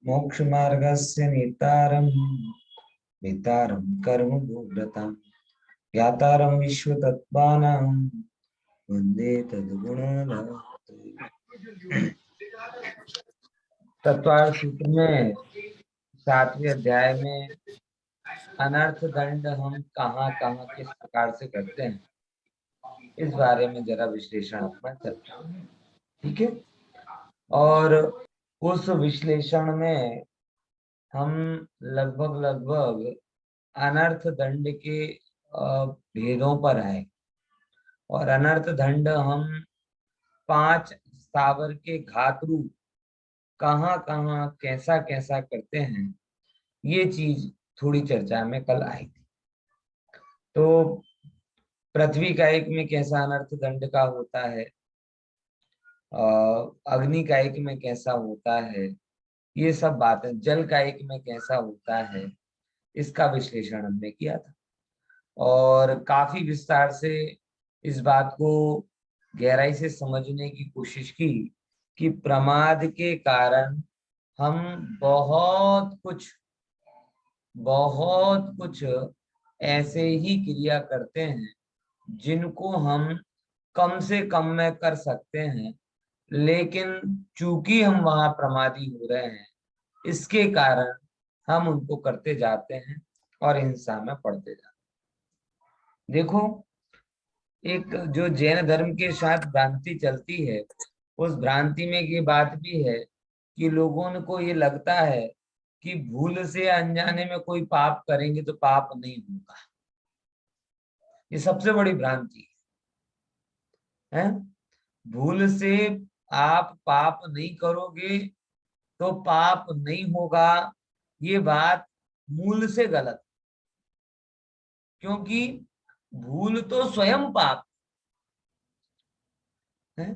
मोक्ष मार्गस्य नेतारं नेतारं कर्म भोगरतां ज्ञातारं विश्वतत्त्वानां वन्दे तद्गुणोन्नतम्। तत्वार्थ सूत्र में 7वें अध्याय में अनर्थ दंड हम कहाँ कहाँ किस प्रकार से करते हैं, इस बारे में जरा विश्लेषण अपना चलता है। ठीक है, और उस विश्लेषण में हम लगभग अनर्थ दंड के भेदों पर आए, और अनर्थ दंड हम 5 स्थावर के घात रूप कहाँ कहाँ कैसा कैसा करते हैं, ये चीज थोड़ी चर्चा में कल आई थी। तो पृथ्वी कायिक में कैसा अनर्थ दंड का होता है, अग्नि कायिक में कैसा होता है, ये सब बातें जल कायिक में कैसा होता है, इसका विश्लेषण हमने किया था और काफी विस्तार से इस बात को गहराई से समझने की कोशिश की कि प्रमाद के कारण हम बहुत कुछ ऐसे ही क्रिया करते हैं जिनको हम कम से कम में कर सकते हैं, लेकिन चूंकि हम वहां प्रमादी हो रहे हैं, इसके कारण हम उनको करते जाते हैं और हिंसा में पड़ते जाते हैं। देखो, एक जो जैन धर्म के साथ भ्रांति चलती है, उस भ्रांति में ये बात भी है कि लोगों को ये लगता है कि भूल से अनजाने में कोई पाप करेंगे तो पाप नहीं होगा। ये सबसे बड़ी भ्रांति है। भूल से आप पाप नहीं करोगे तो पाप नहीं होगा, ये बात मूल से गलत, क्योंकि भूल तो स्वयं पाप है।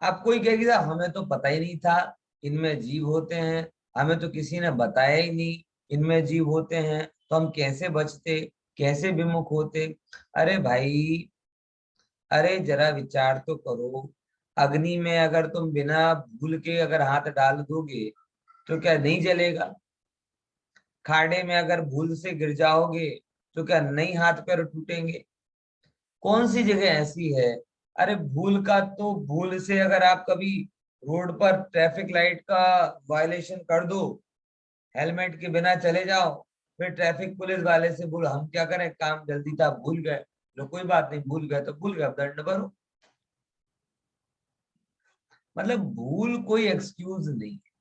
अब कोई कहेगा हमें तो पता ही नहीं था इनमें जीव होते हैं, हमें तो किसी ने बताया ही नहीं इनमें जीव होते हैं, तो हम कैसे बचते, कैसे विमुख होते। अरे भाई, अरे जरा विचार तो करो, अग्नि में अगर तुम बिना भूल के अगर हाथ डाल दोगे तो क्या नहीं जलेगा? खाड़े में अगर भूल से गिर जाओगे तो क्या नहीं हाथ पैर टूटेंगे? कौन सी जगह ऐसी है? अरे भूल का तो भूल से अगर आप कभी रोड पर ट्रैफिक लाइट का वायलेशन कर दो, हेलमेट के बिना चले जाओ, फिर ट्रैफिक पुलिस वाले से बोलो हम क्या करें, काम जल्दी था भूल गए। लो कोई बात नहीं, भूल गए तो भूल गए, अब दंड भरो। मतलब भूल कोई एक्सक्यूज नहीं है,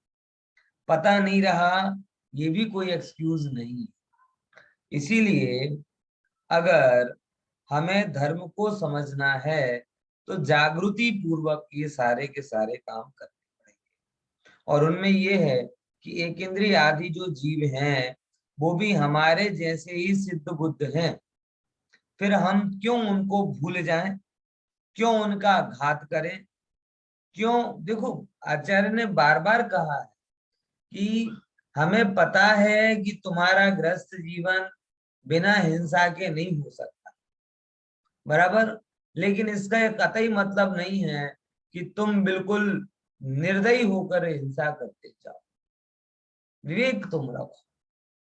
पता नहीं रहा ये भी कोई एक्सक्यूज नहीं है। इसीलिए अगर हमें धर्म को समझना है तो जागृति पूर्वक ये सारे के सारे काम करने पड़ेंगे, और उनमें ये है कि एक इंद्रिय आदि जो जीव हैं वो भी हमारे जैसे ही सिद्ध बुद्ध हैं, फिर हम क्यों उनको भूल जाएं, क्यों उनका घात करें, क्यों? देखो, आचार्य ने बार बार कहा है कि हमें पता है कि तुम्हारा ग्रस्त जीवन बिना हिंसा के नहीं हो सकता, बराबर, लेकिन इसका एक कतई मतलब नहीं है कि तुम बिल्कुल निर्दयी होकर हिंसा करते जाओ। विवेक तुम रखो,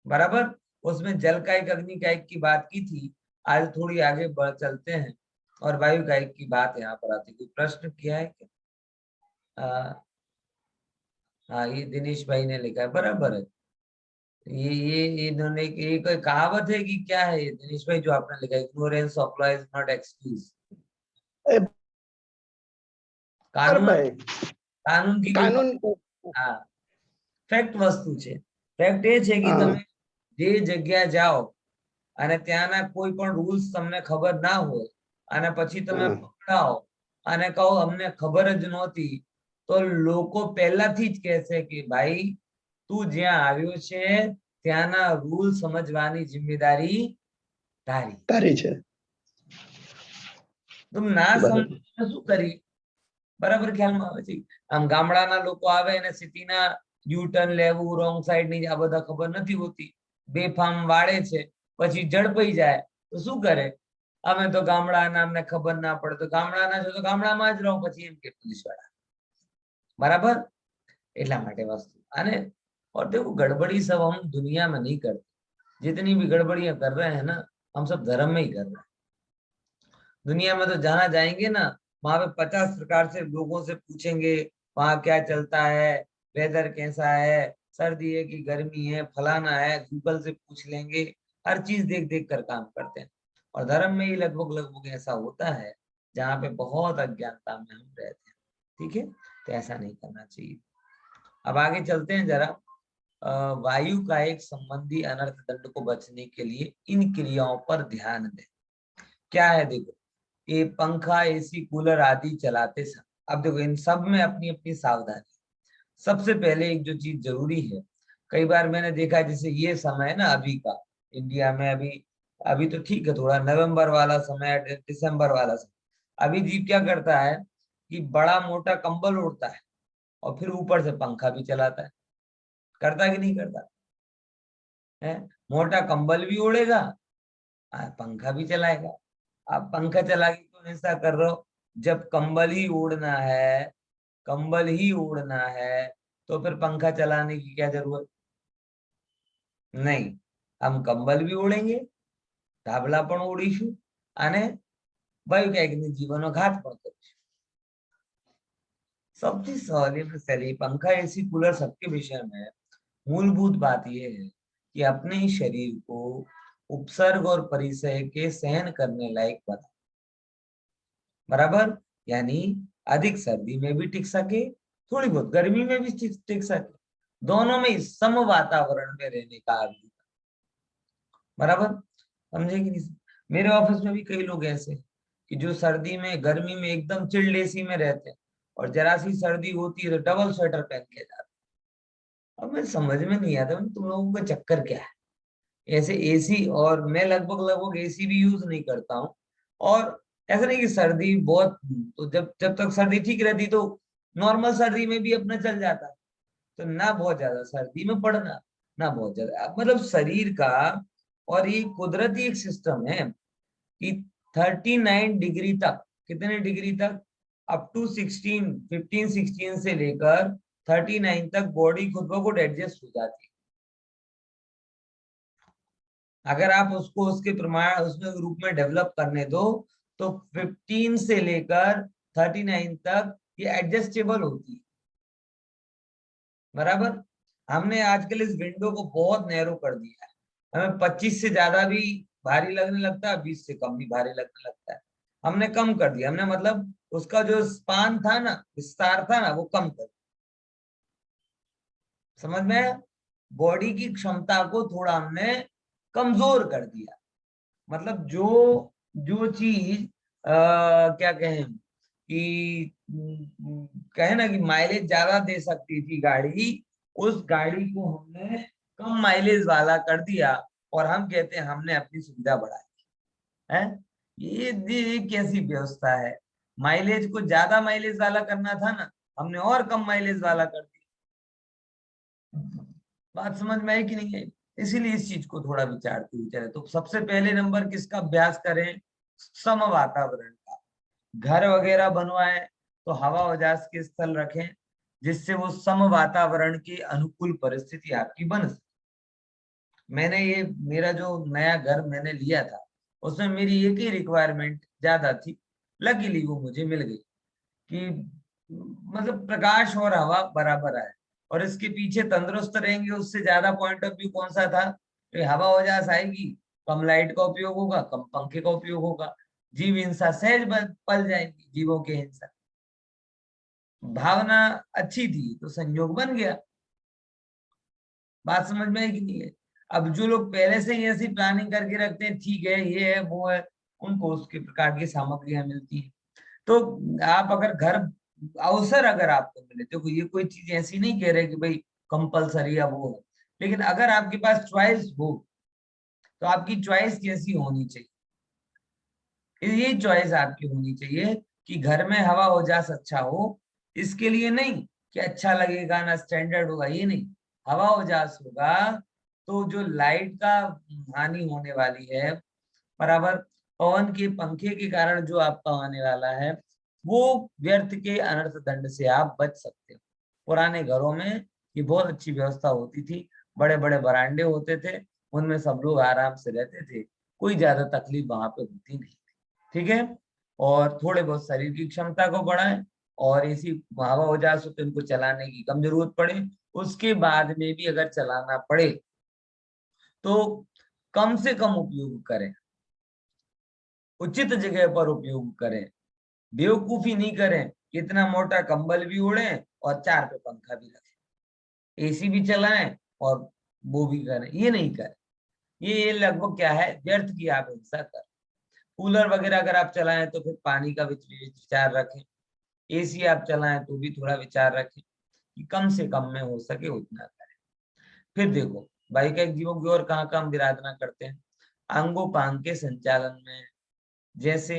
बराबर। उसमें जल का एक अग्नि का एक की बात की थी, आज थोड़ी आगे बढ़ चलते हैं और वायु का एक की बात यहाँ पर आती। कोई प्रश्न किया है क्या? हाँ, ये दिनेश भाई ने लिखा है, बराबर है। ये इन्होंने ये कोई कहावत है कि क्या है ये दिनेश भाई जो आपने लिखा, ignorance of law is not excuse. कानून, भाई कानून की कोई, कानून हाँ, ફેક્ટ વસ્તુ છે। ફેક્ટ એ છે કે તમે જે જગ્યા જાઓ અને ત્યાંના કોઈ પણ રૂલ્સ તમને ખબર ના હોય અને પછી તમે પકડાઓ અને કહો અમને ખબર જ નહોતી, તો લોકો પહેલાથી જ કહેશે કે ભાઈ તું જ્યાં આવ્યો છે ત્યાંના રૂલ સમજવાની જિમ્મેદારી તારી તારી છે। तुम ना समજો તો શું કરી? બરાબર ખ્યાલમાં આવે છે? આમ ગામડાના લોકો આવે અને સિટીના યુ ટર્ન લેવું, રોંગ સાઈડ ની આ બધા ખબર નથી હોતી, બેફામ વાળે છે, પછી ઝડપાઈ જાય તો શું કરે? અમે તો ગામડાના, અમને ખબર ના પડે, તો ગામડાના છો તો ગામડામાં જ રહો, પછી એમ કે પોલીસ વાળા, બરાબર। એટલા માટે વસ્તુ, અને और देखो गड़बड़ी सब हम दुनिया में नहीं करते, जितनी भी गड़बड़ियां कर रहे हैं ना, हम सब धर्म में ही कर रहे हैं। दुनिया में तो जाना जाएंगे ना, वहां पे 50 प्रकार से लोगों से पूछेंगे वहां क्या चलता है, वेदर कैसा है, सर्दी है कि गर्मी है, फलाना है, गूगल से पूछ लेंगे। हर चीज देख देख कर काम करते हैं। और धर्म में ही लगभग लगभग ऐसा होता है, जहाँ पे बहुत अज्ञानता में हम रहते हैं। ठीक है, तो ऐसा नहीं करना चाहिए। अब आगे चलते हैं जरा। वायु का एक संबंधी अनर्थ दंड को बचने के लिए इन क्रियाओं पर ध्यान दें। क्या है देखो, ये पंखा, एसी, कूलर आदि चलाते समय, अब देखो इन सब में अपनी अपनी सावधानी। सबसे पहले एक जो चीज जरूरी है, कई बार मैंने देखा है, जैसे ये समय है ना अभी का, इंडिया में अभी, अभी तो ठीक है, थोड़ा नवंबर वाला समय, दिसंबर वाला समय, अभी जीव क्या करता है कि बड़ा मोटा कंबल ओढ़ता है और फिर ऊपर से पंखा भी चलाता है। करता कि नहीं करता है? मोटा कंबल भी ओढ़ेगा, पंखा भी चलाएगा। आप पंखा चला के क्यों ऐसा कर रहे हो? जब कंबल ही ओढ़ना है, कंबल ही ओढ़ना है, तो फिर पंखा चलाने की क्या जरूरत? नहीं, हम कंबल भी ओढ़ेंगे, ધાબલા પણ ઓઢીશું અને વાયુકેકની જીવનનો ઘાત પણ કરીશું। सबसे सौली में सैली पंखा, एसी, कूलर सबके विषय में मूलभूत बात यह है कि अपने ही शरीर को उपसर्ग और परिसर के सहन करने लायक बना, बराबर। यानी अधिक सर्दी में भी टिक सके, थोड़ी बहुत गर्मी में भी टिक सके, दोनों में सम वातावरण में रहने का आग्रह, बराबर। समझे कि नहीं? मेरे ऑफिस में भी कई लोग ऐसे हैं कि जो सर्दी में गर्मी में एकदम चिल्ड एसी में रहते हैं, और जरा सी सर्दी होती है तो डबल स्वेटर पहन के जाते हैं। अब मैं समझ में नहीं आता तुम लोगों का चक्कर क्या है। ऐसे एसी, और मैं लगभग लगभग एसी भी यूज नहीं करता हूँ। और ऐसा नहीं कि सर्दी बहुत, तो जब जब तक सर्दी ठीक रहती तो नॉर्मल सर्दी में भी अपना चल जाता। तो ना बहुत ज्यादा सर्दी में पड़ना, ना बहुत ज्यादा, मतलब शरीर का। और ये कुदरती एक सिस्टम है कि 39 डिग्री तक, कितने डिग्री तक, अप टू 16, 15, 16 से लेकर 39 तक बॉडी खुद ब खुद एडजस्ट हो जाती है। अगर आप उसको उसके प्रमाण उसमें रूप में डेवलप करने दो, तो 15 से लेकर 39 तक ये एडजस्टेबल होती है, बराबर। हमने आजकल इस विंडो को बहुत नैरो कर दिया है। हमें 25 से ज्यादा भी भारी लगने लगता है, 20 से कम भी भारी लगने लगता है। हमने कम कर दिया, हमने मतलब उसका जो स्पान था ना, विस्तार था ना, वो कम कर, समझ में? बॉडी की क्षमता को थोड़ा हमने कमजोर कर दिया। मतलब जो जो चीज क्या कहें कि कहे ना कि माइलेज ज्यादा दे सकती थी गाड़ी, उस गाड़ी को हमने कम माइलेज वाला कर दिया, और हम कहते हैं हमने अपनी सुविधा बढ़ाई है। ये कैसी व्यवस्था है? माइलेज को ज्यादा माइलेज वाला करना था ना, हमने और कम माइलेज वाला कर दिया। बात समझ में आई कि नहीं आई? इसीलिए इस चीज को थोड़ा विचारते हुए चले। तो सबसे पहले नंबर किसका अभ्यास करें? सम वातावरण का। घर वगैरह बनवाएं तो हवा उजास के स्थल रखें, जिससे वो सम वातावरण की अनुकूल परिस्थिति आपकी बन सके। मैंने ये, मेरा जो नया घर मैंने लिया था, उसमें मेरी एक ही रिक्वायरमेंट ज्यादा थी, लकीली वो मुझे मिल गई कि मतलब प्रकाश और हवा बराबर आए। और इसके पीछे तंदुरुस्त रहेंगे, उससे ज्यादा पॉइंट ऑफ व्यू कौन सा था? तो हवा उजास आएगी, कम लाइट का उपयोग होगा, कम पंखे का उपयोग होगा, जीव हिंसा सहज पल जाएंगी, जीवों के हिंसा। भावना अच्छी थी तो संयोग बन गया। बात समझ में है कि नहीं है? अब जो लोग पहले से ही ऐसी प्लानिंग करके रखते हैं, ठीक है ये है वो है, उनको उसके प्रकार की सामग्रियां मिलती है। तो आप अगर घर, अवसर अगर आपको मिले, देखो ये कोई चीज ऐसी नहीं कह रहे कि भाई कंपलसरी या वो है, लेकिन अगर आपके पास चॉइस हो, तो आपकी चॉइस कैसी होनी चाहिए? ये चॉइस आपकी होनी चाहिए कि घर में हवा उजास अच्छा हो। इसके लिए नहीं कि अच्छा लगेगा ना स्टैंडर्ड होगा, ये नहीं। हवा उजास होगा तो जो लाइट का हानि होने वाली है, बराबर, पवन के पंखे के कारण जो आपका आने वाला है, वो व्यर्थ के अनर्थ दंड से आप बच सकते हो। पुराने घरों में ये बहुत अच्छी व्यवस्था होती थी, बड़े बड़े बरामदे होते थे, उनमें सब लोग आराम से रहते थे, कोई ज्यादा तकलीफ वहां पे होती नहीं। ठीक है, और थोड़े बहुत शरीर की क्षमता को बढ़ाएं, और ऐसी हवा हो जाए तो इनको चलाने की कम जरूरत पड़े, उसके बाद में भी अगर चलाना पड़े तो कम से कम उपयोग करें, उचित जगह पर उपयोग करें, बेवकूफी नहीं करें, इतना मोटा कंबल भी ओढ़े और 4 पे पंखा भी रखें, एसी भी चलाएं और वो भी करें, ये नहीं करें। ये लगभग क्या है, व्यर्थ की आप हिंसा कर। कूलर वगैरह अगर आप चलाएं तो फिर पानी का भी विचार रखें, एसी आप चलाएं तो भी थोड़ा विचार रखें कि कम से कम में हो सके उतना करें। फिर देखो, वैज्ञानिक जीवों की ओर कहाँ कहाँ हम विराधना करते हैं, अंगोपांग के संचालन में। जैसे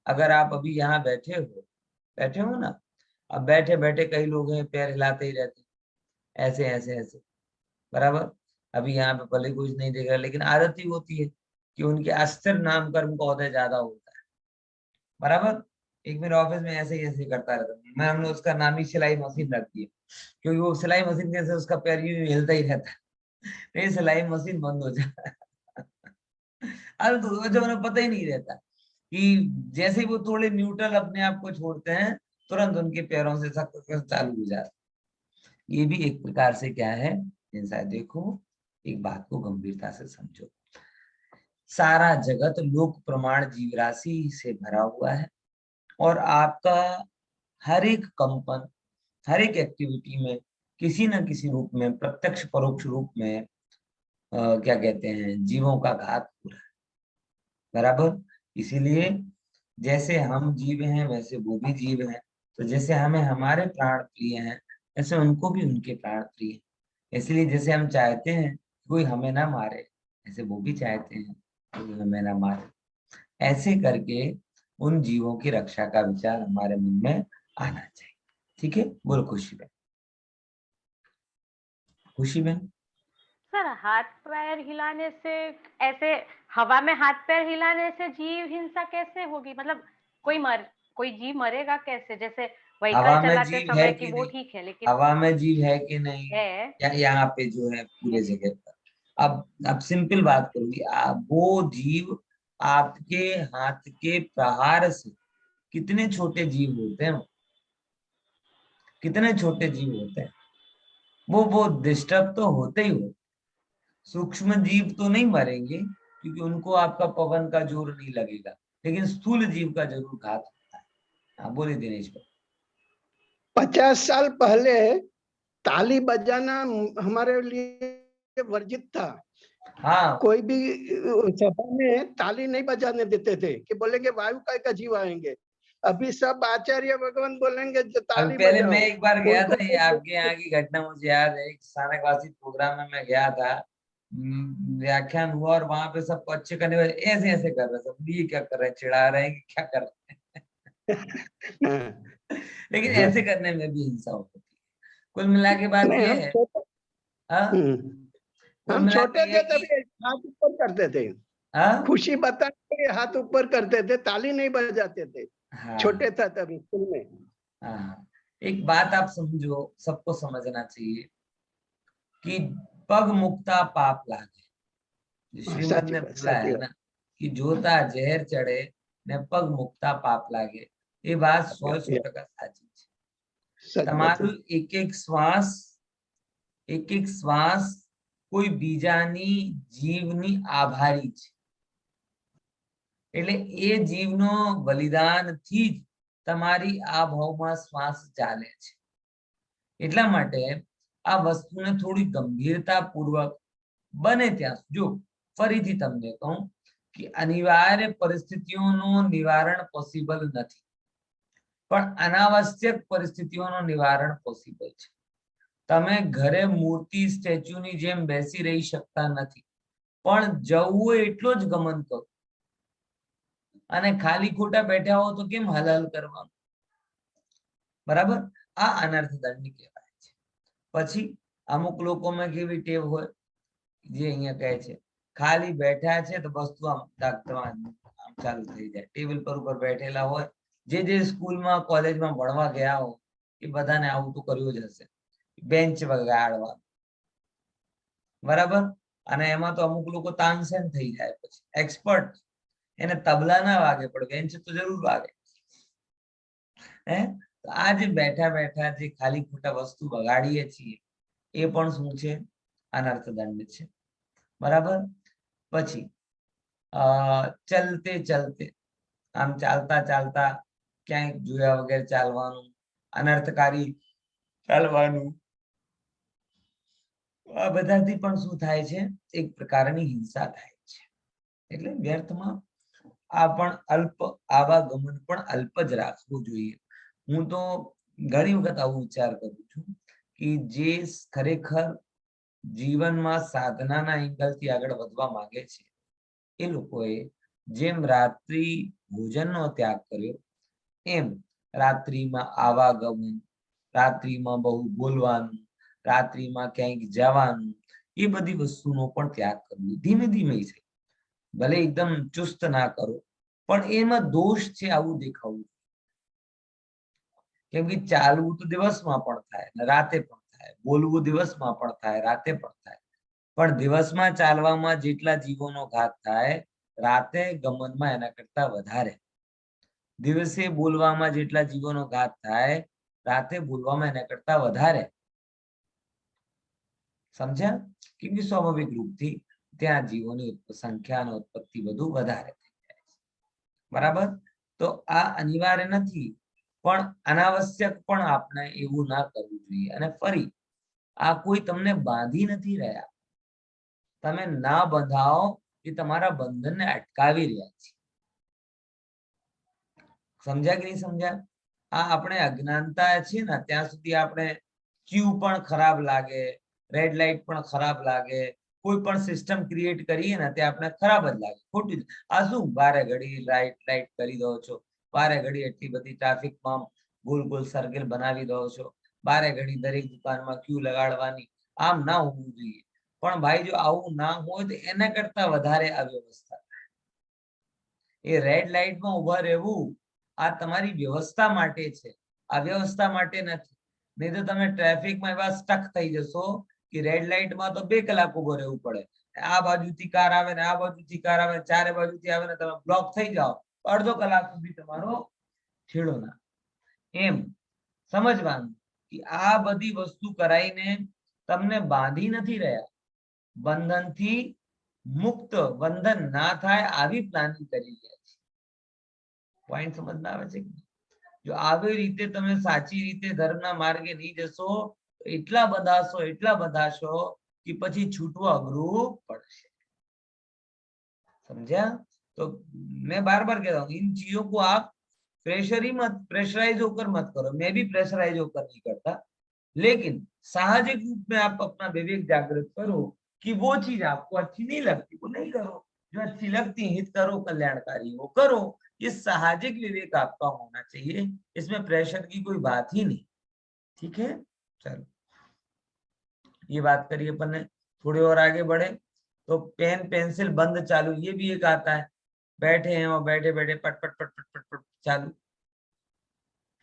अगर आप अभी यहाँ बैठे हो ना, अब बैठे बैठे कई लोग हैं पैर हिलाते ही रहते हैं, ऐसे ऐसे ऐसे, बराबर। अभी यहाँ पे भले कुछ नहीं देख रहा, लेकिन आदत ही होती है कि उनके अस्थिर नाम कर्म का औहदा ज्यादा होता है, बराबर। एक मेरे ऑफिस में ऐसे ही ऐसे करता रहता है, मैं हमने उसका नाम ही सिलाई मशीन रख दिया, क्योंकि वो सिलाई मशीन कैसे उसका पैर यूं हिलता ही रहता है, तो ये सिलाई मशीन बंद हो जाता है। अरे तो जब उन्हें पता ही नहीं रहता कि जैसे ही वो थोड़े न्यूट्रल अपने आप को छोड़ते हैं, तुरंत उनके पैरों से सब चालू हो जाता है। ये भी एक प्रकार से क्या है, इंसान। देखो, एक बात को गंभीरता से समझो, सारा जगत लोक प्रमाण जीव राशि से भरा हुआ है, और आपका हर एक कंपन, हर एक एक्टिविटी में किसी न किसी रूप में, प्रत्यक्ष परोक्ष रूप में क्या कहते हैं, जीवों का घात हो रहा है, बराबर। इसीलिए जैसे हम जीव हैं वैसे वो भी जीव हैं, तो जैसे हमें हमारे प्राण प्रिय हैं, ऐसे उनको भी उनके प्राण प्रिय हैं। इसलिए जैसे हम चाहते हैं कोई हमें ना मारे, ऐसे वो भी चाहते हैं कोई हमें ना मारे। ऐसे करके उन जीवों की रक्षा का विचार हमारे मन में आना चाहिए। ठीक है, बोल खुशी बहन। खुशी बहन, सर, हाथ पैर हिलाने से, ऐसे हवा में हाथ पैर हिलाने से जीव हिंसा कैसे होगी? मतलब कोई जीव मरेगा कैसे? जैसे व्हीकल हवा में चलाते जीव है समय की कि वो नहीं, ठीक है, लेकिन हवा में जीव है कि नहीं, है। या यहाँ पे जो है पूरे जगह पर। अब सिंपल बात करूंगी, वो जीव आपके हाथ के प्रहार से, कितने छोटे जीव होते हैं, कितने छोटे जीव होते हैं, वो डिस्टर्ब तो होते ही हो। सूक्ष्म जीव तो नहीं मरेंगे, क्योंकि उनको आपका पवन का जोर नहीं लगेगा, लेकिन स्थूल जीव का जरूर घात होता है। हाँ, बोलिए दिनेश भाई। 50 साल पहले ताली बजाना हमारे लिए वर्जित था। हाँ, कोई भी सभा में ताली नहीं बजाने देते थे कि बोलेंगे वायु का जीव आएंगे। अभी सब आचार्य भगवान बोलेंगे जो अभी ताली पहले मैं बजाओ एक बार गया उनको। था, ये आपके यहाँ की घटना मुझे याद है, एक स्थानकवासी प्रोग्राम में मैं गया था, व्याख्यान हुआ, और वहां पे सबको अच्छे करने वाले ऐसे ऐसे कर रहे सब, ये क्या कर रहे हैं, चिढ़ा रहे हैं कि क्या कर रहे हैं। लेकिन ऐसे करने में भी हिंसा होती है। कुल मिला के बात नहीं, ये है, हाँ, कुल हम मिला छोटे के ये है थे कि, तभी हाथ ऊपर करते थे, हाँ खुशी बताने के हाथ ऊपर करते थे, ताली नहीं बजाते थे। हाँ छोटे था तभी स्कूल में। हाँ, एक बात आप समझो, सबको समझना चाहिए कि पग मुक्ता पाप लागे। श्रीमद साची ने बात, बोला साची है बात, ना कि जोता जहर चढ़े ने पग मुक्ता पाप लागे। ये बात 100% साची है। सच बात તમારું है। એક એક શ્વાસ કોઈ બીજાની જીવની આભારી છે, એટલે એ જીવનો બલિદાનથી જ તમારી આ ભાવમાં શ્વાસ ચાલે છે। એટલા માટે આ વસ્તુને થોડી ગંભીરતાપૂર્વક બને ત્યાં, જો ફરીથી તમને કહું કે અનિવાર્ય પરિસ્થિતિઓનું નિવારણ પોસિબલ નથી, પણ અનાવશ્યક પરિસ્થિતિઓનું નિવારણ પોસિબલ છે। તમે ઘરે મૂર્તિ સ્ટેચ્યુની જેમ બેસી રહી શકતા નથી, પણ જવું હોય એટલો જ ગમન કરો, અને ખાલી ખોટા બેઠા હો તો કેમ હલહલ કરવાનું, બરાબર। આ અનર્થ દંડ કહેવાય છે। પછી અમુક લોકોમાં કેવી ટેવ હોય, જે અહીંયા કહે છે ખાલી બેઠા છે તો વસ્તુ આમ ચાલુ થઈ જાય, ટેબલ પર ઉપર બેઠેલા હોય, જે સ્કૂલમાં કોલેજમાં ભણવા ગયા હો એ બધાને આવું તો કર્યું જ હશે। બેન્ચ વગાડવા, બરાબર. અને એમાં તો અમુક લોકો તાનસેન થઈ જાય, પછી એક્સપર્ટ, એને તબલા ના વાગે પણ બેન્ચ તો જરૂર વાગે. હે, તો આ જે બેઠા બેઠા જે ખાલી ખોટા વસ્તુ બગાડીએ છીએ એ પણ શું છે? અનર્થ દંડ છે, બરાબર. પછી ચલતે ચલતે, આમ ચાલતા ચાલતા ક્યાંક જોયા વગર ચાલવાનું, અનર્થકારી ચાલવાનું, આ બધાથી પણ શું થાય છે? એક પ્રકારની હિંસા થાય છે. એટલે વ્યર્થમાં આ પણ અલ્પ આવાગમન પણ અલ્પ જ રાખવું જોઈએ. હું તો ઘણી વખત આવું વિચાર કરું છું કે જે ખરેખર જીવનમાં સાધનાના એંગલથી આગળ વધવા માંગે છે એ લોકોએ જેમ રાત્રિ ભોજનનો ત્યાગ કર્યો એમ રાત્રિમાં આવાગમન, રાત્રિમાં બહુ બોલવાનું, રાત્રિમાં ક્યાંક જવાનું, એ બધી વસ્તુનો પણ ત્યાગ કરવો. ધીમે ધીમે છે, ભલે એકદમ ચુસ્ત ના કરો, પણ એમાં દોષ છે આવું દેખાવું. કેમ કે ચાલવું તો દિવસમાં પણ થાય ને રાતે પણ થાય, બોલવું દિવસમાં પણ થાય, રાતે પણ થાય. પણ દિવસમાં ચાલવામાં જેટલા જીવોનો ઘાત થાય, રાતે ગમનમાં એના કરતા વધારે. દિવસે બોલવામાં જેટલા જીવોનો ઘાત થાય, રાતે બોલવામાં એના કરતા વધારે. સમજ્યા? કેમ કે સ્વાભાવિક રૂપથી ત્યાં જીવોની સંખ્યા અને ઉત્પત્તિ બધું વધારે થઈ જાય છે, બરાબર. તો આ અનિવાર્ય નથી, પણ અનાવશ્યક પણ આપણે એવું ના કરવું જોઈએ. અને ફરી આ કોઈ તમને બાંધી નથી રહ્યા, તમે ના બંધાવો એ તમારા બંધનને અટકાવી રહ્યા છે. સમજ્યા કે નહીં સમજ્યા? આ આપણે અજ્ઞાનતા છે ને ત્યાં સુધી આપણે ક્યુ પણ ખરાબ લાગે, રેડ લાઇટ પણ ખરાબ લાગે, કોઈ પણ સિસ્ટમ ક્રિએટ કરીએ ને તે આપણે ખરાબ જ લાગે, ખોટી. આ શું બારે ઘડી લાઇટ કરી દો છો, બારે ઘડી એટલી બધી ટ્રાફિકમાં ગોલ ગોલ સર્કલ બનાવી દો છો, બારે ઘડી દરેક દુકાનમાં ક્યુ લગાડવાની. આમ ના હોવું જોઈએ. પણ ભાઈ જો આવું ના હોય તો એના કરતા વધારે અવ્યવસ્થા થાય. એ રેડ લાઇટમાં ઉભા રહેવું આ તમારી વ્યવસ્થા માટે છે, અવ્યવસ્થા માટે નથી. નહીં તો તમે ટ્રાફિકમાં એવા સ્ટક થઈ જશો કે રેડ લાઇટમાં તો 2 કલાક ઉભો રહેવું પડે. આ બાજુથી કાર આવે ને આ બાજુથી કાર આવે, ચારે બાજુથી આવે ને તમે બ્લોક થઈ જાઓ, અડધો કલાક સુધી તમારો છેડો ના. એમ સમજવાનું કે આ બધી વસ્તુ કરાઈને તમને બાંધી નથી રહ્યા, બંધનથી મુક્ત, બંધન ના થાય આવી પ્લાનિંગ કરી રહ્યા છે. પોઈન્ટ સમજમાં આવે છે? જો આવી રીતે તમે સાચી રીતે ધર્મના માર્ગે નહીં જશો, એટલા બધાશો કે પછી છૂટવું અઘરું પડશે. समझा? तो मैं बार बार कहता हूँ इन चीजों को आप प्रेशराइज होकर मत करो. मैं भी प्रेशराइज होकर नहीं करता, लेकिन साहजिक रूप में आप अपना विवेक जागृत करो कि वो चीज आपको अच्छी नहीं लगती वो नहीं करो, जो अच्छी लगती है हित करो, कल्याणकारी वो करो. ये साहजिक विवेक आपका होना चाहिए, इसमें प्रेशर की कोई बात ही नहीं. ठीक है, चलो ये बात करिए अपन ने. थोड़ी और आगे बढ़े तो पेन पेंसिल बंद चालू, ये भी एक आता है. बैठे हैं और बैठे बैठे पट पट पट पट पट पट चालू,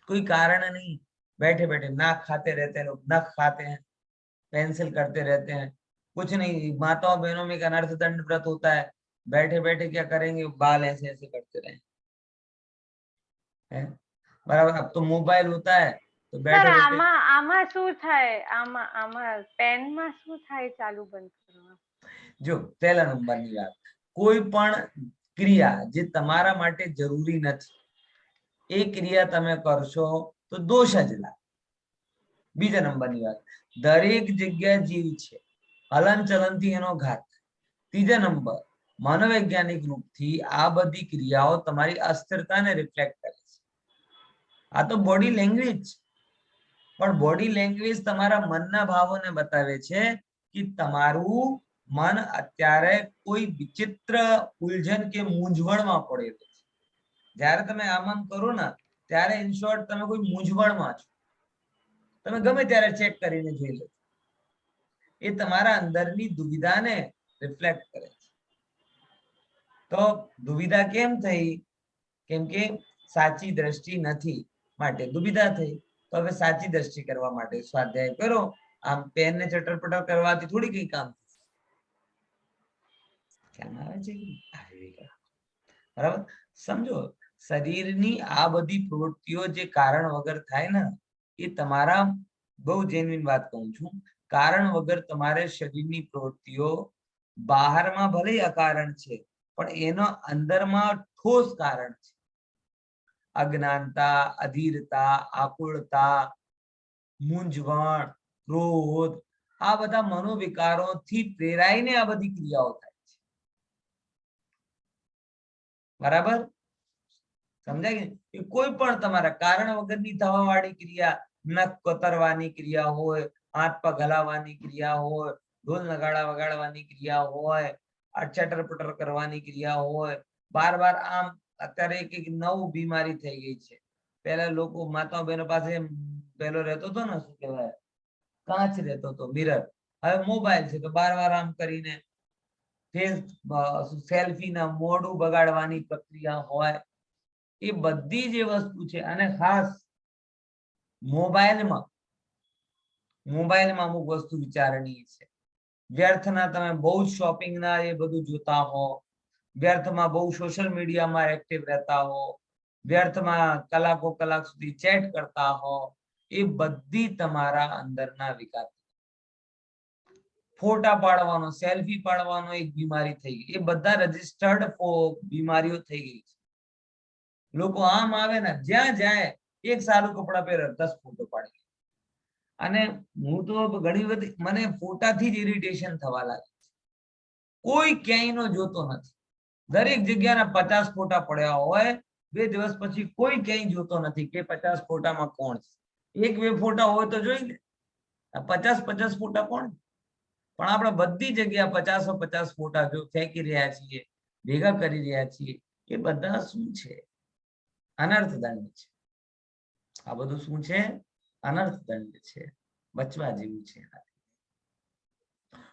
कोई कारण नहीं. बैठे बैठे नाक खाते रहते हैं लोग, नख खाते हैं, पेंसिल करते रहते हैं, कुछ नहीं. माताओं बहनों में एक अनर्थ दंड व्रत होता है, बैठे बैठे क्या करेंगे, बाल ऐसे ऐसे करते रहे. बराबर. अब तो मोबाइल होता है तो बैठे बैठे આમાં શું થાય, આમાં પેનમાં શું થાય ચાલુ બંધ કરવા? જો પહેલા નંબરની વાત, કોઈ પણ ક્રિયા જે તમારા માટે જરૂરી નથી એ ક્રિયા તમે કરશો તો દોષ જ લાગે. બીજા નંબરની વાત, દરેક જગ્યા જીવ છે, હલન ચલનથી એનો ઘાત. ત્રીજા નંબર, મનોવૈજ્ઞાનિક રૂપથી આ બધી ક્રિયાઓ તમારી અસ્થિરતાને રિફ્લેક્ટ કરે છે. આ તો બોડી લેંગ્વેજ, પણ બોડી લેંગ્વેજ તમારા મનના ભાવોને બતાવે છે કે તમારું મન અત્યારે કોઈ વિચિત્ર ઉલઝન કે મૂંઝવણમાં પડેલું છે. જ્યારે તમે આમ કરો ને ત્યારે ઇન શોર્ટ તમે કોઈ મૂંઝવણમાં છો, તમે ગમે ત્યારે ચેક કરીને જોઈ લો. એ તમારા અંદરની દુવિધાને રિફ્લેક્ટ કરે છે. તો દુવિધા કેમ થઈ? કેમ કે સાચી દ્રષ્ટિ નથી માટે દુવિધા થઈ. તો હવે સાચી દ્રષ્ટિ કરવા માટે સ્વાધ્યાય કરો, આમ પેન ને ચટર-પટર કરવાથી થોડી કઈ કામ ખ્યાલ આવે છે બરાબર? સમજો શરીરની આ બધી પ્રવૃત્તિઓ જે કારણ વગર થાય ને એ તમારા બહુ જેન્યુઇન વાત કહું છું કારણ વગર તમારે શરીરની પ્રવૃત્તિઓ બહારમાં ભલે અકારણ છે પણ એનો અંદરમાં ઠોસ કારણ છે અજ્ઞાનતા અધીરતા આકુળતા મૂંઝવણ ક્રોધ આ બધા મનોવિકારોથી પ્રેરાઈને આ બધી ક્રિયાઓ થાય બરાબર સમજાય કે કોઈ પણ તમારા કારણ વગરની થવા વાળી ક્રિયા નખ કોતરવાની ક્રિયા હોય હાથ પગ હલાવવાની ક્રિયા હોય ઢોલ નગાડા વગાડવાની ક્રિયા હોય ચટર-પટર કરવાની ક્રિયા હોય બાર બાર આમ અત્યારે એક નવું બીમારી થઈ ગઈ છે પહેલા લોકો માતા બહેનો પાસે પેલો રહેતો હતો ને શું કહેવાય કાચ રહેતો હતો મિરર હવે મોબાઈલ છે તો બાર વાર આમ કરીને સેલ્ફી ના મોઢું બગાડવાની પ્રક્રિયા હોય એ બધી જે વસ્તુ છે અને ખાસ મોબાઈલમાં અમુક વસ્તુ વિચારણીય છે વ્યર્થના તમે બહુ જ શોપિંગ ના એ બધું જોતા હો વ્યર્થમાં બહુ સોશિયલ મીડિયામાં એક્ટિવ રહેતા હો વ્યર્થમાં કલાકો કલાક સુધી ચેટ કરતા હો એ બધી તમારા અંદરના વિકાર ફોટા પાડવાનો સેલ્ફી પાડવાનો એક બીમારી થઈ ગઈ એ બધા રજિસ્ટર્ડ બીમારીઓ થઈ ગઈ છે લોકો આમ આવે ને જ્યાં જાય એક સારું કપડા પહેરે 10 ફોટો પાડી અને હું તો ઘણી બધી મને ફોટાથી જ ઇરિટેશન થવા લાગે છે કોઈ ક્યાંય નો જોતો નથી દરેક જગ્યાના 50 ફોટા પડ્યા હોય 2 દિવસ પછી કોઈ ક્યાંય જોતો નથી કે 50 ફોટામાં કોણ છે એક બે ફોટા હોય તો જોઈ લે 50 ફોટા કોણ પણ આપણે બધી જગ્યા 50 ફોટા જો ફેંકી રહ્યા છીએ ભેગા કરી રહ્યા છીએ એ બધા શું છે અનર્થ દંડ છે આ બધું શું છે અનર્થ દંડ છે બચવા જેવું છે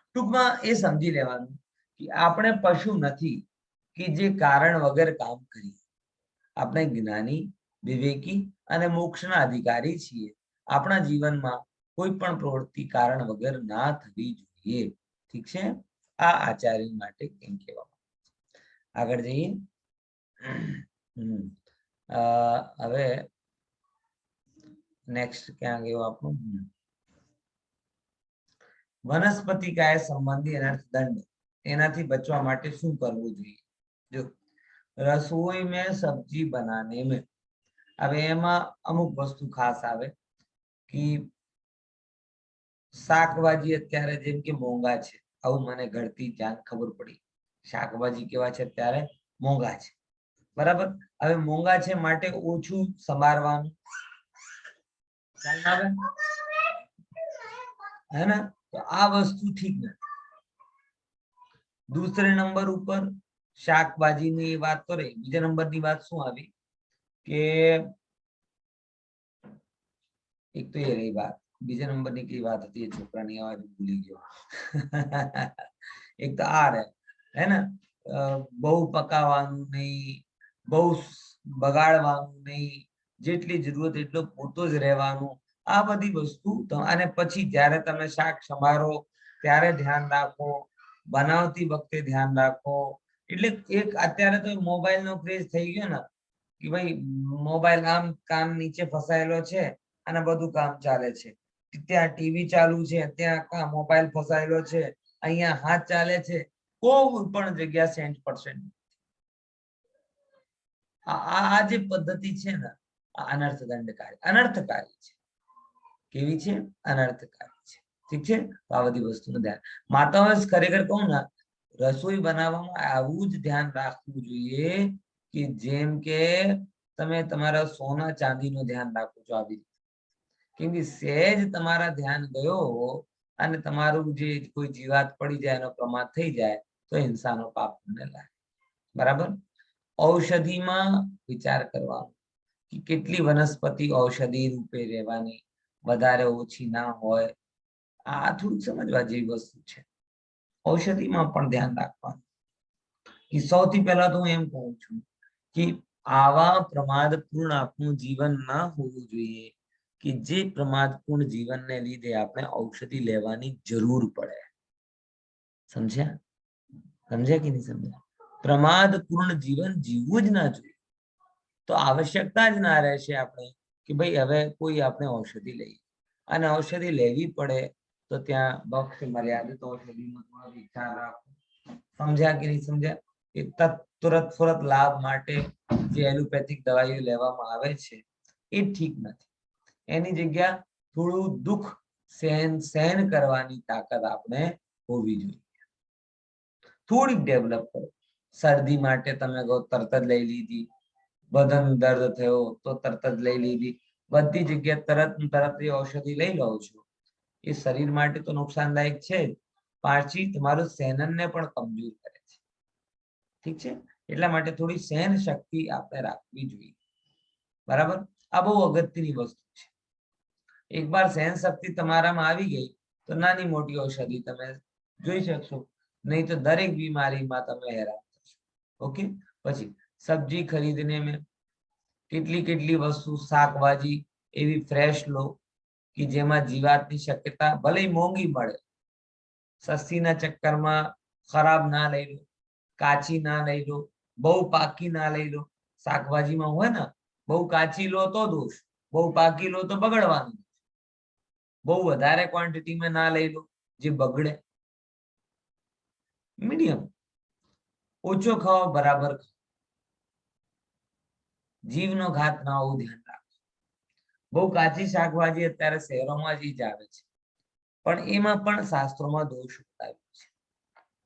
ટૂંકમાં એ સમજી લેવાનું કે આપણે પશુ નથી કે જે કારણ વગર કામ કરીએ આપણે જ્ઞાની વિવેકી અને મોક્ષના અધિકારી છીએ આપણા જીવનમાં કોઈ પણ પ્રવૃત્તિ કારણ વગર ના થવી જોઈએ ઠીક છે આ આચાર્ય માટે કેમ કહેવામાં આગળ જઈએ હવે નેક્સ્ટ ક્યાં ગયો આપણું વનસ્પતિ કાય સંબંધી અનર્થ દંડ એનાથી બચવા માટે શું કરવું જોઈએ જો રસોઈ में सब्जी बनाने में હવે એમાં અમુક વસ્તુ ખાસ આવે કે શાકભાજી અત્યારે જેમ કે મોંઘા છે આવું મને ઘરથી જાણ ખબર પડી શાકભાજી કેવા છે અત્યારે મોંઘા છે બરાબર હવે મોંઘા છે માટે ઓછું સંભાળવાનું है ना तो આ વસ્તુ ઠીક નથી दूसरे नंबर ઉપર શાકભાજીની વાત તો રહી બીજા નંબરની વાત શું આવી કે એક તો એ રહી વાત બીજા નંબરની કઈ વાત હતી એ છોકરાની આવાજ ભૂલી ગયો એક તો આ રહે હે ને બહુ પકાવવાનું નહીં બહુ બગાડવાનું નહીં જેટલી જરૂરત એટલો પૂરતો જ રહેવાનું આ બધી વસ્તુ અને પછી જ્યારે તમે શાક સમારો ત્યારે ધ્યાન રાખો બનાવતી વખતે ધ્યાન રાખો એટલે એક અત્યારે તો મોબાઈલ નો ક્રેઝ થઈ ગયો ને કે ભાઈ મોબાઈલ આમ કાન નીચે ફસાયેલો છે અને બધું કામ ચાલે છે ત્યાં ટીવી ચાલુ છે ત્યાં મોબાઈલ ફસાયેલો છે અહીંયા હાથ ચાલે છે કોઈ પણ જગ્યા 100% આ જે પદ્ધતિ છે ને આ અનર્થકારી છે કેવી છે અનર્થકારી છે ઠીક છે તો આ બધી વસ્તુનું ધ્યાન માતાઓએ ખરેખર કહું ને રસોઈ બનાવવામાં આવું જ ધ્યાન રાખવું જોઈએ કે જેમ કે તમે તમારા સોના ચાંદીનું ધ્યાન રાખો છો આવી રીતે કેમ કે સહેજ તમારા ધ્યાન ગયો અને તમારું જે કોઈ જીવાત પડી જાય એનો પ્રમાદ થઈ જાય તો હિંસાનો પાપ તમને લાગે બરાબર ઔષધિમાં વિચાર કરવાનો કે કેટલી વનસ્પતિ ઔષધિ રૂપે રહેવાની વધારે ઓછી ના હોય આ થોડુંક સમજવા જેવી વસ્તુ છે ઔષધિમાં પણ ધ્યાન રાખવાનું કે સૌથી પહેલા તો હું એમ કહું છું કે આવા પ્રમાદપૂર્ણ આપણું જીવન ના હોવું જોઈએ કે જે પ્રમાદપૂર્ણ જીવનને લીધે આપણે ઔષધિ લેવાની જરૂર પડે. સમજ્યા? સમજ્યા કે નહીં સમજ્યા? પ્રમાદપૂર્ણ જીવન જીવવું જ ના જોઈએ. તો આવશ્યકતા જ ના રહેશે આપણે કે ભાઈ હવે કોઈ આપણે ઔષધિ લઈએ, અને ઔષધિ લેવી પડે તો ત્યાં ભક્ત મર્યાદિત ઔષધિનો થોડો વિચાર રાખો. સમજ્યા કે નહીં સમજ્યા? કે તુરંત ફુરત લાભ માટે જે એલોપેથિક દવાઈઓ લેવામાં આવે છે એ ઠીક નથી. એની જગ્યા થોડું દુઃખ સહન કરવાની તાકાત આપણે હોવી જોઈએ. થોડીક ડેવલપ કરો. શરદી માટે તમે તરત જ લઈ લીધી, બદન દર્દ થયો તો તરત જ લઈ લીધી, બધી જગ્યાએ તરત એ ઔષધિ લઈ લો છો, એ શરીર માટે તો નુકસાનદાયક છે જ, પાછી તમારું સહનને પણ કમજોર કરે છે. ઠીક છે? એટલા માટે થોડી સહન શક્તિ આપણે રાખવી જોઈએ. બરાબર? આ બહુ અગત્યની વસ્તુ છે. એકવાર સહન શક્તિ તમારામાં આવી ગઈ તો નાની મોટી ઔષધિ તમે જોઈ શકશો, નહીં તો દરેક બીમારીમાં તમે હેરાન થશો. ઓકે? પછી સબ્જી ખરીદને મેં કેટલી વસ્તુ શાકભાજી એવી ફ્રેશ લો કે જેમાં જીવાતની શક્યતા, ભલે મોંઘી મળે, સસ્તીના ચક્કરમાં ખરાબ ના લઈ લો, કાચી ના લઈ લો, બહુ પાકી ના લઈ લો. શાકભાજીમાં હોય ને, બહુ કાચી લો તો દોષ, બહુ પાકી લો તો બગડવાનું. બહુ વધારે ક્વોન્ટિટીમાં ના લઈ લો જે બગડે. મીડિયમ, ઓછો ખાઓ, બરાબર ખાઓ. જીવનો ઘાત ના હોવું ધ્યાન રાખો. બહુ કાચી શાકભાજી અત્યારે શહેરોમાં જ આવે છે, પણ એમાં પણ શાસ્ત્રોમાં દોષ બતાવ્યો છે.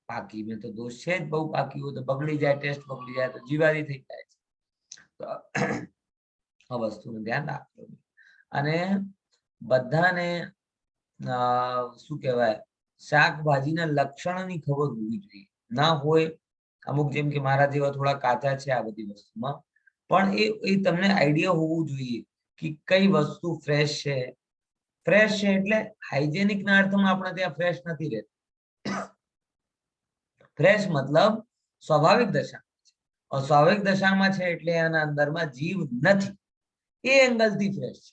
પાકી મેં તો દોષ છે જ, બહુ પાકી હોય તો બગડી જાય, ટેસ્ટ બગડી જાય તો જીવારી થઈ જાય છે. તો આ વસ્તુનું ધ્યાન રાખવું. અને બધાને શું કહેવાય, શાકભાજીના લક્ષણની ખબર હોવી જોઈએ. ના હોય અમુક, જેમ કે મારા જેવા થોડા કાચા છે આ બધી વસ્તુમાં, પણ એ તમને આઈડિયા હોવું જોઈએ કે કઈ વસ્તુ ફ્રેશ છે. ફ્રેશ છે એટલે હાઇજેનિક ના અર્થમાં આપણે ત્યાં ફ્રેશ નથી રહેતું. ફ્રેશ મતલબ સ્વાભાવિક દશામાં છે. સ્વાભાવિક દશામાં છે એટલે એના અંદરમાં જીવ નથી, એ એંગલથી ફ્રેશ છે.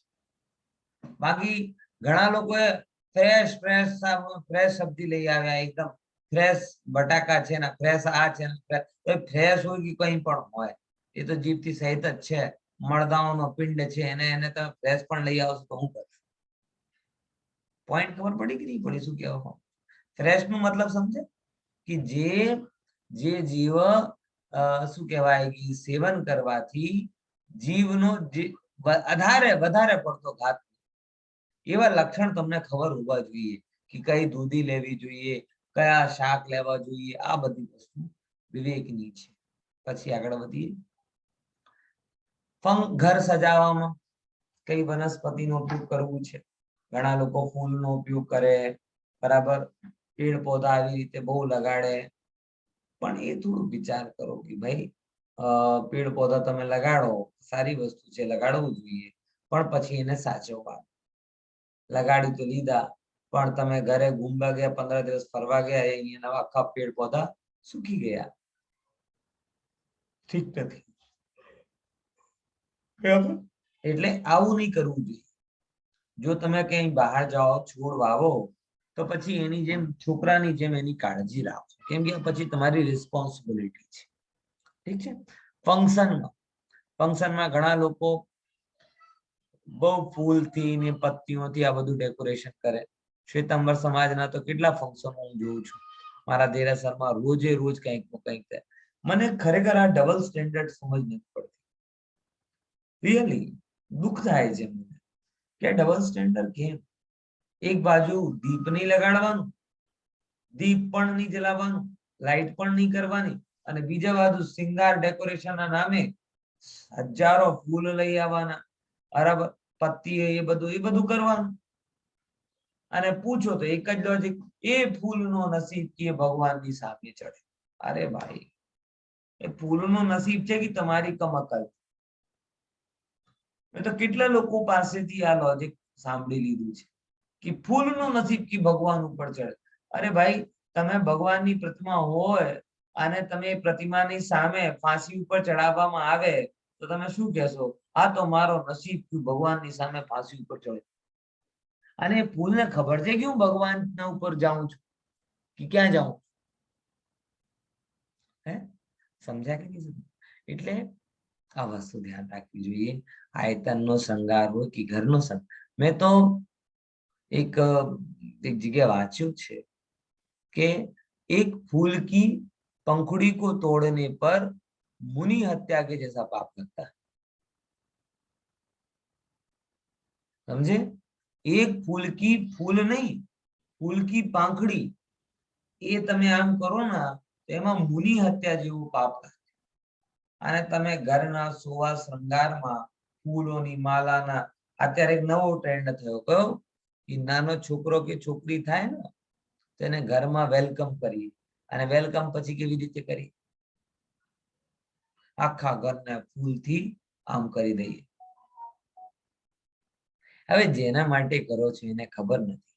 બાકી ઘણા લોકોએ ફ્રેશ ફ્રેશ ફ્રેશ સબ્જી લઈ આવ્યા, એકદમ ફ્રેશ બટાકા છે ને, ફ્રેશ આ છે ને, ફ્રેશ હોય કે કઈ પણ હોય, એ તો જીભથી સહિત જ છે. મળદાઓનો પિંડ છે, એને તમે ફ્રેશ પણ લઈ આવશો તો હું કરશું? પોઈન્ટ ખબર પડી કે નહીં પડી? શું કહેવા? ફ્રેશ નો મતલબ સમજે કે જે જીવ શું કહેવાય કે સેવન કરવાથી જીવનો વધારે પડતો ઘાત, એવા લક્ષણ તમને ખબર હોવા જોઈએ કે કઈ દૂધી લેવી જોઈએ, કયા શાક લેવા જોઈએ. આ બધી વસ્તુ વિવેકની છે. પછી આગળ વધીએ. ઘર સજાવવામાં કઈ વનસ્પતિનો ઉપયોગ કરવું છે? ઘણા લોકો ફૂલનો ઉપયોગ કરે, બરાબર, પેડ પૌધા આવી રીતે બહુ લગાડે, પણ એ થોડું વિચાર કરો કે ભાઈ પેડ પૌધા તમે લગાડો, સારી વસ્તુ છે, લગાડવું જોઈએ, પણ પછી એને સાચવવા. લગાડી તો લીધા, પણ તમે ઘરે ઘૂમવા ગયા, 15 દિવસ ફરવા ગયા, અહીંયા આખા પેડ પૌધા સુકી ગયા. ઠીક નથી. એટલે આવું નહીં કરવું જોઈએ. જો તમે ક્યાંય બહાર જાઓ, છોડ વાવો, તો પછી એની જેમ છોકરાની જેમ એની કાળજી રાખો, કેમ કે પછી તમારી રિસ્પોન્સિબિલિટી છે. ઠીક છે? ફંક્શનમાં ઘણા લોકો બહુ ફૂલથી ને પત્તીઓથી આ બધું ડેકોરેશન કરે. શ્વેતાંબર સમાજના તો કેટલા ફંક્શનો હું જોઉં છું. મારા દેરાસરમાં રોજે રોજ કંઈક થાય. મને ખરેખર આ ડબલ સ્ટેન્ડર્ડ સમજ નથી પડતી. રિયલી દુઃખ થાય છે મને કે ડબલ સ્ટેન્ડર્ડ કેમ? એક બાજુ દીપ નહીં લગાડવાનું, દીપ પણ નહીં જલાવવાનું, લાઈટ પણ નહીં કરવાની, અને બીજા બાજુ સિંગાર ડેકોરેશન ના નામે હજારો ફૂલ લઈ આવવાના, બરાબર, પત્તી એ બધું કરવાનું. અને પૂછો તો એક જ લોજિક, એ ફૂલનો નસીબ કે ભગવાનની સામે ચડે. અરે ભાઈ, એ ફૂલનો નસીબ છે કે તમારી કમઅકલ? મેં તો કેટલા લોકો પાસેથી આ લોજિક સાંભળી લીધું છે કે ફૂલનો નસીબ કે ભગવાન ઉપર ચડે. અરે ભાઈ, તમે ભગવાનની પ્રતિમા હોય અને તમે પ્રતિમાની સામે ફાંસી ઉપર ચડાવવામાં આવે તો તમે શું કહેશો? આ તો મારો નસીબ થયું, ભગવાનની સામે ફાંસી ઉપર ચડ્યો. અને ફૂલને ખબર છે કે હું ભગવાનના ઉપર જાઉં છું કે ક્યાં જાઉં? હે, સમજ્યા કે નહીં સમજ્યા? એટલે આ વસ્તુ ધ્યાન રાખવી જોઈએ. આયતનનો શણગાર હોય કે ઘરનો શણગાર. મેં તો એક જગ્યા વાંચ્યું છે કે एक फूल की पंखुड़ी को तोड़ने पर मुनि हत्या के जैसा पाप लगता है. समझे? एक फूल की, फूल नहीं, फूल की પાંખડી એ તમે આમ કરો ને તો એમાં મુનિ હત્યા જેવું પાપ થાય. અને તમે ઘરના સોવા શૃંગારમાં ફૂલોની માલાના, અત્યારે એક નવો ટ્રેન્ડ થયો કયો કે નાનો છોકરો કે છોકરી થાય ને તેને ઘરમાં વેલકમ કરીએ. અને વેલકમ પછી કેવી રીતે કરી? આખા ઘરને ફૂલથી આમ કરી દઈએ. હવે જેના માટે કરો છો એને ખબર નથી,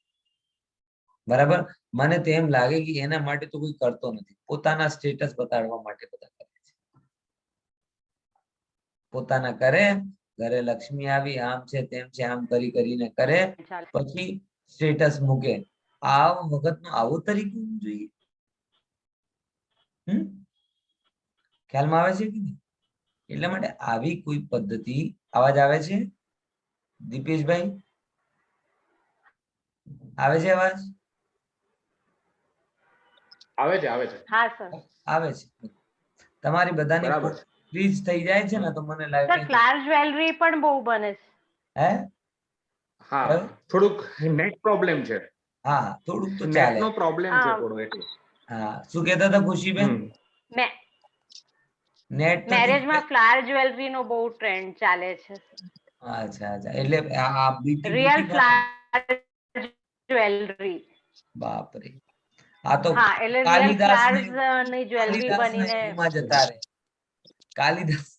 બરાબર? મને તો એમ લાગે કે એના માટે તો કોઈ કરતો નથી, પોતાના સ્ટેટસ બતાડવા માટે બધા કરે છે. પોતાના કરે, ઘરે લક્ષ્મી આવી, આમ છે તેમ છે, આમ કરી કરીને કરે, પછી સ્ટેટસ મૂકે. આ વખતનો આવો તરીકે હોવું જોઈએ. ખ્યાલમાં આવે છે કે નહીં? એટલા માટે આવી કોઈ પદ્ધતિ, અવાજ આવે છે દીપેશભાઈ? આવે છે અવાજ? આવે છે, આવે છે. હા સર. આવે છે. તમારી બધાની બરાબર. ફ્રીજ થઈ જાય છે ને તો મને લાગે સર ફ્લાવર જ્વેલરી પણ બહુ બને છે. હે? હા, થોડુંક નેટ પ્રોબ્લેમ છે. હા, થોડુંક તો નેટ ચાલે. નો પ્રોબ્લેમ છે થોડો એટલે. હા, શું કહેતા હતા ખુશીબેન? નેટ તો મેરેજમાં ફ્લાવર જ્વેલરી નો બહુ ટ્રેન્ડ ચાલે છે. અચ્છા અચ્છા, એટલે આ BT real BT flower jewellery. બાપ રે, આ તો હા, એટલે રિયલ કાલિદાસ ફ્લાવર્સ ની જ્વેલરી કાલિદાસના બનીને યુગમાં જતા રહે. કાલિદાસ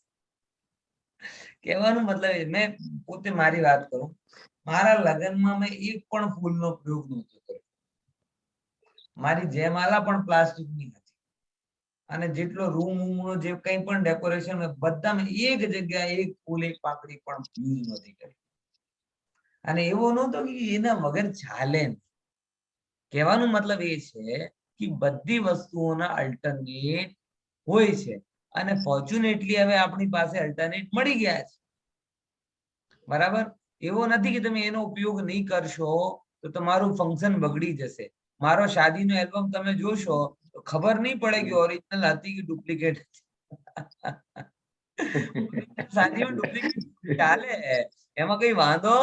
કહેવાનો મતલબ મેં પોતે મારી વાત કરું, મારા લગ્નમાં મેં એક પણ ફૂલનો પ્રયોગ નહોતો કર્યો. મારી જયમાલા પણ પ્લાસ્ટિકની હતી. અને જેટલો રૂમ જે કંઈ પણ ડેકોરેશન હોય બધામાં એક જગ્યાએ એક ફૂલ, એક પાંખડી પણ યુઝ નથી કરી. અને એવો નહોતો કે એના વગર ચાલે. કહેવાનો મતલબ એ છે કે બધી વસ્તુઓના અલ્ટરનેટ હોય છે. અને ફોર્ચ્યુનેટલી હવે આપણી પાસે અલ્ટરનેટ મળી ગયા છે, બરાબર? એવો નથી કે તમે એનો ઉપયોગ નહીં કરશો તો તમારું ફંક્શન બગડી જશે. મારો શાદીનો એલ્બમ તમે જોશો તો ખબર નહીં પડે કે ઓરિજિનલ હતી કે ડુપ્લિકેટ હતી. શાદીમાં ડુપ્લિકેટ ચાલે, એમાં કઈ વાંધો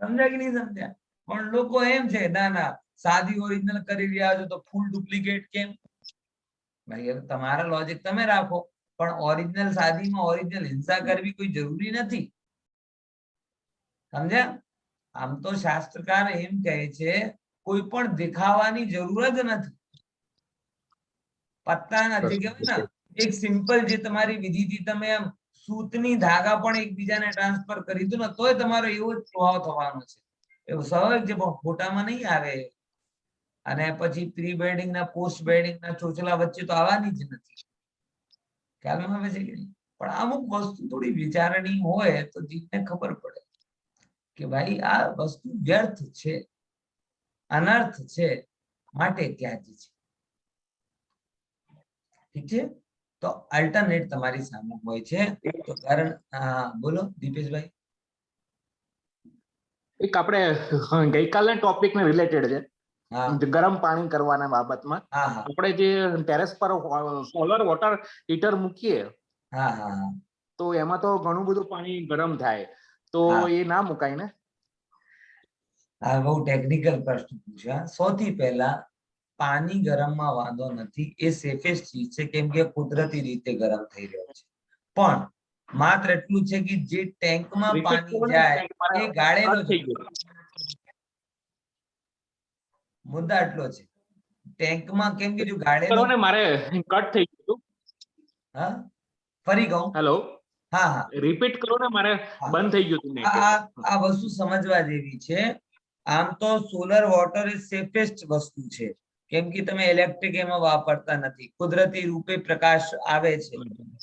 સમજ્યા કે નહીં સમજ્યા? પણ લોકો એમ છે, ના ના શાદી ઓરિજિનલ કરી રહ્યા છો તો ફૂલ ડુપ્લિકેટ કેમ? ભાઈ હવે તમારા લોજિક તમે રાખો, પણ ઓરિજિનલ શાદીમાં ઓરિજિનલ હિંસા કરવી કોઈ જરૂરી નથી. સમજ્યા? આમ તો શાસ્ત્રકાર એમ કહે છે કોઈ પણ દેખાવાની જરૂર જ નથી. પત્તાના જે કહેવાય ને, એક સિમ્પલ જે તમારી વિધિથી તમે આમ સૂતની ધાગા પણ એકબીજાને ટ્રાન્સફર કરી દો ને તોય તમારો એવો જ પ્રભાવ થવાનો છે. એવું સ્વાભાવિક છે, ફોટામાં નહીં આવે. અને પછી પ્રી વેડિંગ ના પોસ્ટ વેડિંગ ના ચોચલા વચ્ચે તો આવવાની જ નથી. ખ્યાલમાં આવે છે કે નહીં? પણ અમુક વસ્તુ થોડી વિચારણી હોય તો જીવને ખબર પડે કે ભાઈ આ વસ્તુ વ્યર્થ છે, અનર્થ છે, માટે ત્યાજી છે. ઠીક છે? તો અલ્ટરનેટ તમારી સામે હોય છે. તો કારણ બોલો દીપેશભાઈ. એક આપણે ગઈકાલના ટોપિક ને રિલેટેડ છે, હા ગરમ પાણી કરવાના બાબતમાં. હા હા આપણે જે ટેરેસ પર સોલર વોટર હીટર મૂકીએ હા હા તો એમાં તો ઘણું બધું પાણી ગરમ થાય, તો હા. એ ના મુકાય ને? આ બહુ ટેકનિકલ પ્રશ્ન પૂછ્યા. સૌથી પહેલા પાણી ગરમમાં વાંધો નથી, એ સેફેસ્ટ ચીજ છે, કેમ કે કુદરતી રીતે ગરમ થઈ રહ્યો છે. પણ માત્ર એટલું છે કે જે ટેન્કમાં પાણી જાય એ ગાળેલો જ મુદ્દા એટલો છે. ટેન્કમાં કેમ કે જો ગાળેલો મારે કટ થઈ ગયું. હા ફરી કહું? હેલો, હા હા રિપીટ કરો ને, મારે બંધ થઈ ગયું હતું. આ વસ્તુ સમજવા જેવી છે. આમ તો સોલર વોટર એ સેફેસ્ટ વસ્તુ છે, કેમ કે તમે ઇલેક્ટ્રિક એમાં વાપરતા નથી, કુદરતી રૂપે પ્રકાશ આવે છે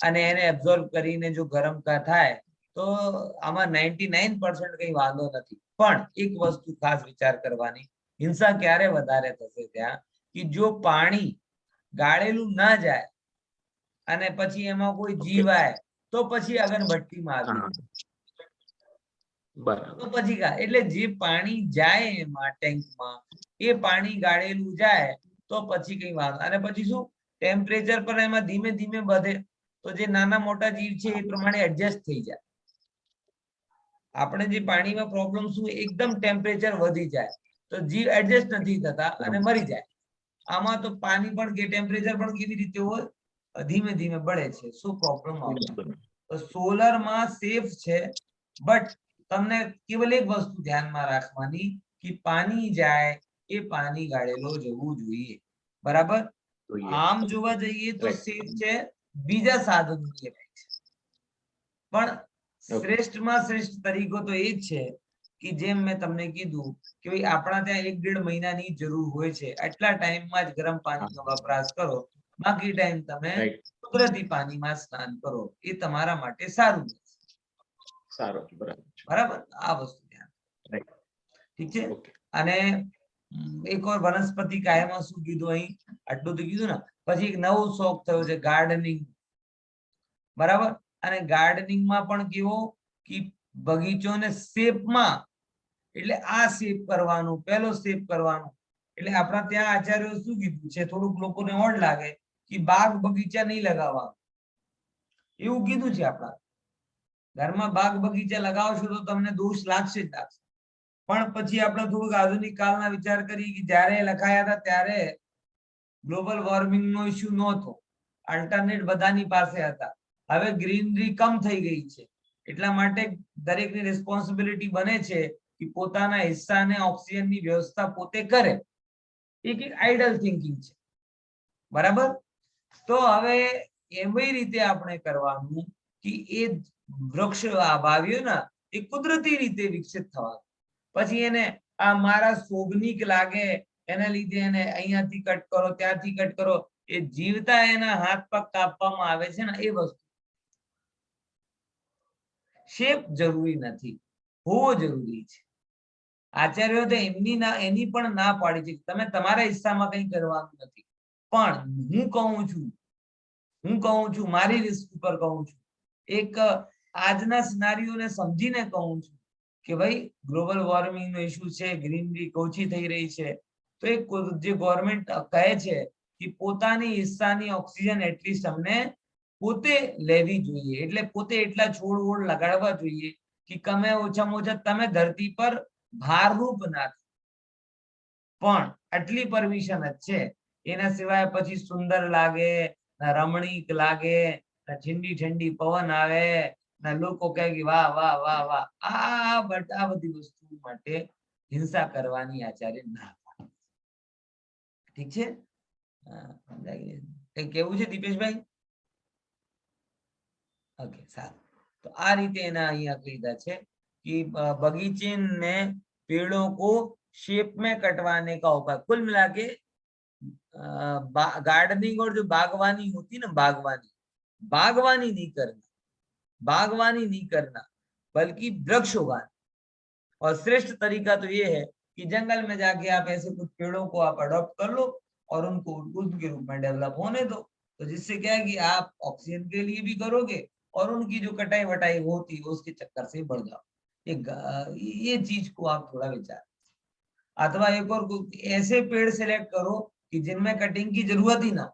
અને એને એબ્ઝોર્બ કરીને જો ગરમ થાય તો આમાં 99% કઈ વાંધો નથી. પણ એક વસ્તુ ખાસ વિચાર કરવાની, હિંસા ક્યારે વધારે થશે ત્યાં કે જો પાણી ગાળેલું ના જાય અને પછી એમાં કોઈ જીવ આવે તો પછી અગરબત્તીમાં આવી તો પછી એટલે જે પાણી જાય એમાં ટેન્કમાં એ પાણી ગાળેલું જાય તો પછી કઈ વાત, અને પછી શું ટેમ્પરેચર પર એમાં ધીમે ધીમે વધે તો જે નાના મોટા જીવ છે એ પ્રમાણે એડજસ્ટ થઈ જાય. આપણે જે પાણીમાં પ્રોબ્લેમ શું એકદમ ટેમ્પરેચર વધી જાય તો જીવ એડજસ્ટ નથી થતા અને મરી જાય. આમાં તો પાણી પણ કે ટેમ્પરેચર પણ કેવી રીતે હોય ધીમે ધીમે बढ़ે છે, શું પ્રોબ્લેમ આવશે. તો સોલર માં સેફ છે, બટ તમને કેવલ એક વસ્તુ ધ્યાનમાં રાખવાની કે પાણી જાય એ પાણી ગાળેલો જવું જોઈએ, બરાબર. આમ જોવા જઈએ તો સેફ છે બીજા સાધનોની અપેક્ષા, પણ શ્રેષ્ઠમાં શ્રેષ્ઠ તરીકો તો એ જ છે કે જેમ મેં તમને કીધું કે ભાઈ આપણા ત્યાં 1-1.5 મહિનાની જરૂર હોય છે, આટલા ટાઈમમાં જ ગરમ પાણીનો વપરાશ કરો, બાકી ટાઈમ તમે કુદરતી પાણીમાં સ્નાન કરો, એ તમારા માટે સારું બરાબર. આ વસ્તુ ધ્યાન, ઠીક છે. અને એક ઓર વનસ્પતિ કાયમાં શું કીધું અહીં આટલું તો કીધું ને, પછી એક નવો શોખ થયો છે ગાર્ડનિંગ, બરાબર. અને ગાર્ડનિંગમાં પણ કેવો કે બગીચોને શેપમાં, એટલે આ શેપ કરવાનું, પેલો શેપ કરવાનું, એટલે આપણા ત્યાં આચાર્યો શું કીધું છે, થોડુંક લોકોને ઓડ લાગે કે બાગ બગીચા નહીં લગાવવા, એવું કીધું છે. આપણા ઘરમાં બાગ બગીચા લગાવશો તો તમને દોષ લાગશે જ લાગશે, પણ પછી આપણે થોડુંક આધુનિક કાળના વિચાર કરીએ કે જ્યારે લખાયા હતા ત્યારે ગ્લોબલ વોર્મિંગ નો ઇશ્યુ નહોતો, અલ્ટરનેટ બધાની પાસે હતા. હવે ગ્રીનરી કમ થઈ ગઈ છે, એટલા માટે દરેકની રિસ્પોન્સિબિલિટી બને છે કે પોતાના હિસ્સાને ઓક્સિજનની વ્યવસ્થા પોતે કરે. એક આઈડલ થિંકિંગ છે, બરાબર. તો હવે એવી રીતે આપણે કરવાનું કે એ વૃક્ષ વાવ્યું ને એ કુદરતી રીતે વિકસિત થવાનું, પછી એને આ મારા શોભનીક લાગે એના લીધે એને અહીંયાથી કટ કરો ત્યાંથી કટ કરો, એ જીવતા એના હાથ પગ કાપવામાં આવે છે ને, એ વસ્તુ શેપ જરૂરી નથી, હોવો જરૂરી છે. આચાર્યો તો એની પણ ના પાડી છે, તમે તમારા હિસ્સામાં કંઈ કરવાનું નથી, પણ હું કહું છું મારી રિસ્ક ઉપર કહું છું, એક આજના સિનારીઓને સમજીને કહું છું કે ભાઈ ગ્લોબલ વોર્મિંગ નો ઇશ્યુ છે, ગ્રીનરી ઓછી થઈ રહી છે, તો એક જે ગવર્મેન્ટ કહે છે કે પોતાની હિસ્સાની ઓક્સિજન એટલીસ્ટ અમને પોતે લેવી જોઈએ, એટલે પોતે એટલા છોડ વોડ લગાડવા જોઈએ કે તમે ઓછામાં ઓછા તમે ધરતી પર ભારરૂપ ના થાય. પણ આટલી પરમિશન જ છે, એના સિવાય પછી સુંદર લાગે, રમણીક લાગે, ઠંડી ઠંડી પવન આવે, લોકો કહે કે વાહ વાહ વાહ વાહ, આ બધી વસ્તુ માટે હિંસા કરવાની આચાર્ય ના પાડે. ઠીક છે, કઈ કેવું છે દીપેશભાઈ? ઓકે, સારું. તો આ રીતે એના અહીંયા કીધા છે कि बगीचे ने पेड़ों को शेप में कटवाने का उपाय, कुल मिला के गार्डनिंग और जो बागवानी होती है ना, बागवानी नहीं करना बल्कि वृक्ष उगाना। और श्रेष्ठ तरीका तो ये है कि जंगल में जाके आप ऐसे कुछ पेड़ों को आप अडॉप्ट कर लो और उनको उनके रूप में डेवलप होने दो, तो जिससे क्या है कि आप ऑक्सीजन के लिए भी करोगे और उनकी जो कटाई वटाई होती है उसके चक्कर से बढ़ जाओ। ये चीज को आप थोड़ा विचार, अथवा एक और ऐसे पेड़ सिलेक्ट करो कि जिनमें कटिंग की जरूरत ही ना हो,